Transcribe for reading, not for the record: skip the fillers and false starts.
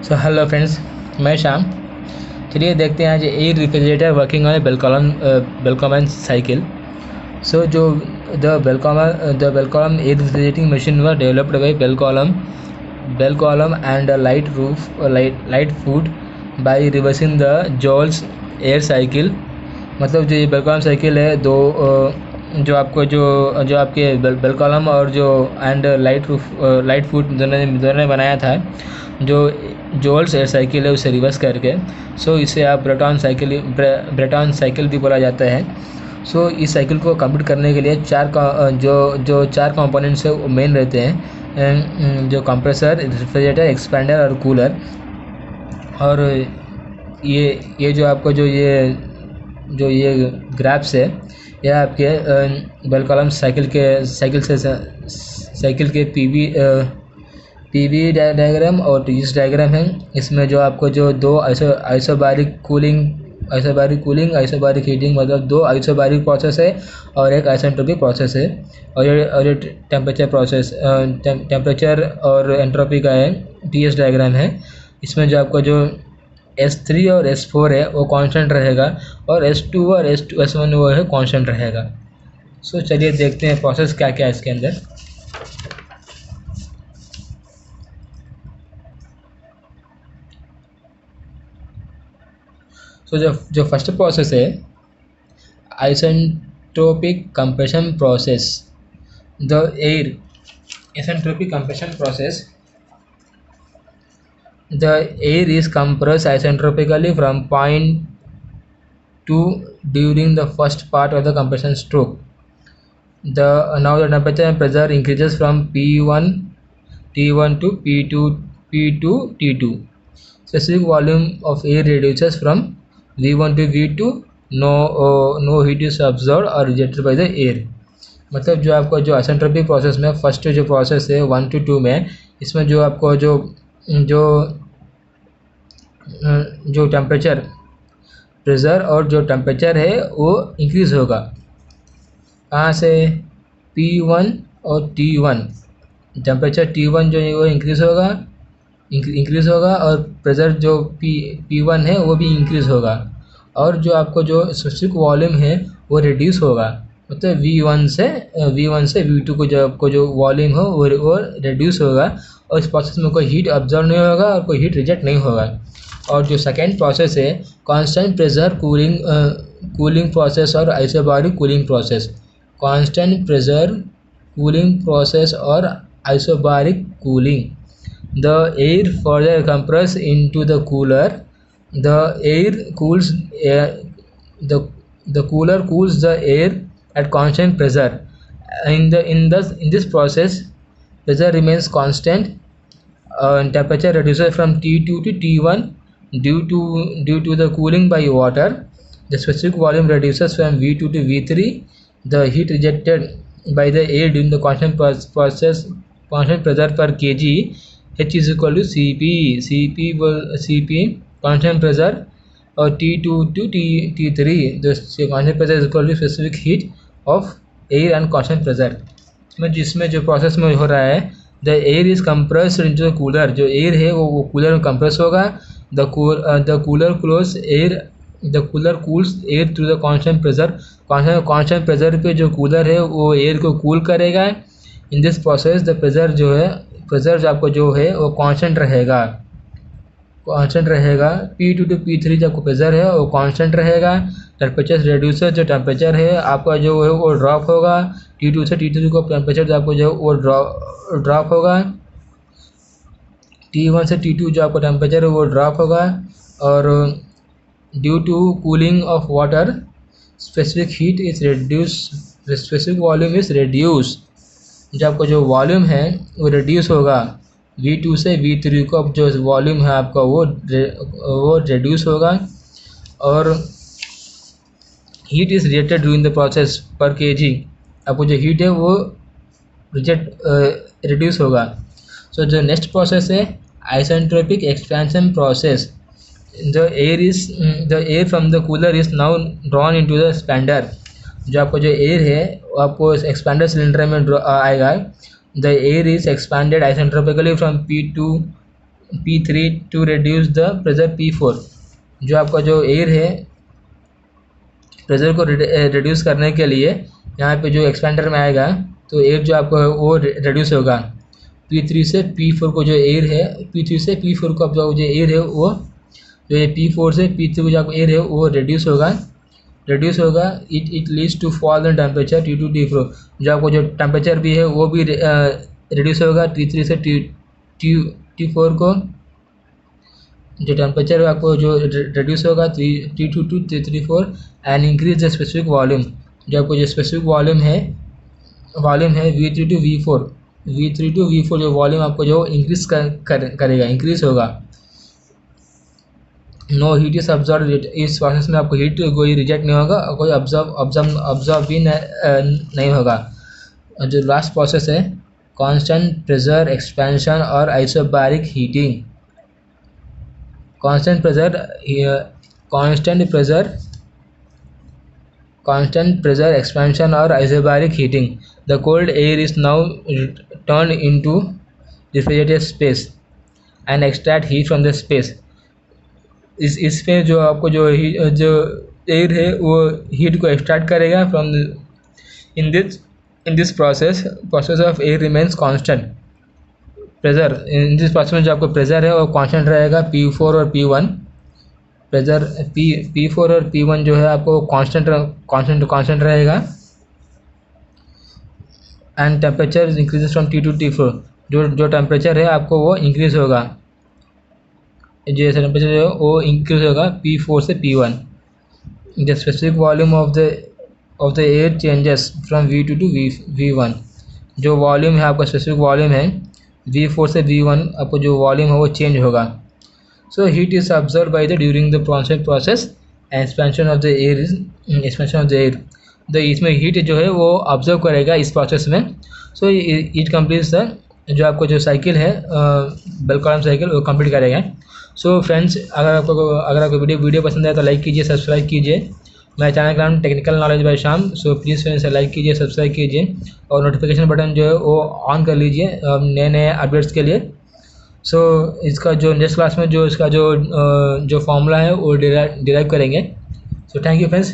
So hello friends, मैं श्याम। चलिए देखते हैं आज air refrigerator working on Bell Coleman cycle. So जो the Bell Coleman air refrigerating machine were developed by Bell Coleman and Lightfoot by reversing the Joule's air cycle. मतलब जो ये बेलकॉलम cycle है जो आपको जो आपके बेलकॉलम और जो एंड लाइट फूड दोनों ने बनाया था, जो जोल्स एयर साइकिल है उसे रिवर्स करके। सो इसे आप ब्रेटॉन साइकिल भी बोला जाता है। सो इस साइकिल को कंप्लीट करने के लिए चार कंपोनेंट्स है वो मेन रहते हैं, जो कंप्रेसर, रेफ्रिजरेटर, एक्सपेंडर और कूलर। और ये जो आपको जो ये ग्राफ्स है, यह आपके बेलकॉलम साइकिल के पीवी डायग्राम और टीजीएस डायग्राम है। इसमें जो आपको जो दो आइसोबारिक कूलिंग, आइसोबारिक हीटिंग, मतलब दो आइसोबारिक प्रोसेस है और एक आइसेंट्रोपिक प्रोसेस है। और ये टेम्परेचर और एंट्रोपी का है टीएस डायग्राम है। इसमें जो आपको जो S3 और S4 है वो कांस्टेंट रहेगा, और S2 और S1 वो है कांस्टेंट रहेगा। सो चलिए देखते हैं प्रोसेस क्या क्या है इसके अंदर। सो जो फर्स्ट प्रोसेस है isentropic compression process. The air isentropic compression process, the air is compressed isentropically from point 2 during the first part of the compression stroke. Now the temperature and pressure increases from T1 to P2 T2. Specific volume of air reduces from V1 to V2. No heat is absorbed or rejected by the air. मतलब जो आपको जो isentropic process में first जो process है 1 to 2 में, इसमें जो आपको जो टेम्परेचर, प्रेशर और जो टेम्परेचर है वो इंक्रीज़ होगा। कहाँ से? P1 और T1। टेम्परेचर T1 जो है वो इंक्रीज़ होगा और प्रेशर जो P1 है वो भी इंक्रीज़ होगा। और जो आपको जो स्पेसिफिक वॉल्यूम है वो रिड्यूस होगा। मतलब V1 से V2 को जो आपको जो वॉल्यूम हो वो रिड्यूस होगा, और इस प्रोसेस में कोई हीट ऑब्जर्व नहीं होगा और कोई हीट रिजेक्ट नहीं होगा। और जो सेकेंड प्रोसेस है कांस्टेंट प्रेशर कूलिंग प्रोसेस और isobaric cooling process. Constant pressure cooling process और isobaric cooling. The air further compress into the cooler. The air cools the cooler cools the air at constant pressure. In this process, pressure remains constant and temperature reduces from T2 to T1 due to the cooling by water. The specific volume reduces from V2 to V3. The heat rejected by the air during the constant pressure per kg, H is equal to CP constant pressure, और T2 to T3 the constant pressure is equal to specific heat of air and constant pressure। जिसमें जो process में हो रहा है, the air is compressed into the cooler. जो air है वो कूलर में कंप्रेस होगा। The cooler cools air through the constant pressure. Constant pressure पे जो कूलर है वो एयर को कूल करेगा। In this process the pressure जो आपको जो है वो कांस्टेंट रहेगा। P2 to P3 जो आपको प्रेशर है वो कांस्टेंट रहेगा। टेम्परेचर रिड्यूसर, जो टेम्परेचर है आपका जो है वो ड्रॉप होगा। T2 से T3 को टेम्परेचर जो आपको जो है वो ड्रॉप होगा। T1 से T2 जो आपको टेम्परेचर है वो ड्रॉप होगा। और due to cooling of water specific heat is reduce, specific volume is reduce. जो आपको जो वॉल्यूम है वो रिड्यूस होगा। V2 से V3 को अब जो वॉल्यूम है आपका वो रिड्यूस होगा। और heat is rejected during the process पर kg। आपको जो हीट है वो रिड्यूस होगा। सो जो नेक्स्ट प्रोसेस है isentropic expansion process. The air from the cooler is now drawn into the expander. जो आपको जो एयर है वो आपको एक्सपेंडर सिलेंडर में आएगा। The air is expanded isentropically from P3 to reduce the pressure P4। जो आपका जो एयर है प्रेशर को रिड्यूस करने के लिए यहाँ पे जो एक्सपेंडर में आएगा तो एयर जो आपको है वो रिड्यूस होगा। P3 से P4 को जो एयर है, P3 से P4 को जो एयर है वो जो ये P4 से P3 को जो आपको एयर है वो रिड्यूस होगा। It leads to fall in temperature T2 T4। जो आपको जो टेम्परेचर भी है वो भी रिड्यूस होगा। T3 से T4 को जो टेम्परेचर आपको जो रिड्यूस होगा T2 to T4 and increase the specific volume. जो आपको जो स्पेसिफिक वॉल्यूम है V3 to V4 जो वॉल्यूम आपको जो इंक्रीज करेगा, इंक्रीज होगा। नो हीट इज ऑब्जर्व, इस प्रोसेस में आपको हीट कोई रिजेक्ट नहीं होगा, कोई ऑब्जर्व भी नहीं होगा। जो लास्ट प्रोसेस है कांस्टेंट प्रेशर एक्सपेंशन और isobaric heating. Constant pressure expansion और isobaric heating. The cold air is now turn into refrigerated space and extract heat from the space. इसमें जो आपको जो एयर है वो हीट को एक्सट्रैक्ट करेगा from in this process of air remains constant. Pressure in this process में जो आपको प्रेशर है वो कांस्टेंट रहेगा P4 और P1। प्रेशर P4 और P1 जो है आपको कांस्टेंट रहेगा। And temperature increases from T2 T4। जो टेम्परेचर है आपको वो इंक्रीज होगा, जो टेम्परेचर है वो इंक्रीज होगा P4 से P1। The specific volume of the air changes from V2 to V1। जो वॉल्यूम है आपका स्पेसिफिक वॉल्यूम है V4 से V1 आपको जो वॉल्यूम है वो चेंज होगा। So heat is observe by the during the process expansion of the air. इसमें हीट जो है वो ऑब्जर्व करेगा इस प्रोसेस में। सो इट कम्प्लीट्स द जो आपको जो साइकिल है बेल कॉलम साइकिल वो कंप्लीट करेगा। सो फ्रेंड्स, अगर आपको वीडियो पसंद है तो लाइक कीजिए, सब्सक्राइब कीजिए। मेरे चैनल का नाम technical knowledge by Shyam. So please friends like कीजिए, सब्सक्राइब कीजिए और नोटिफिकेशन बटन जो है वो ऑन कर लीजिए नए अपडेट्स के लिए। सो इसका जो नेक्स्ट क्लास में जो इसका जो फॉर्मूला है वो डिराइव करेंगे। So thank you friends.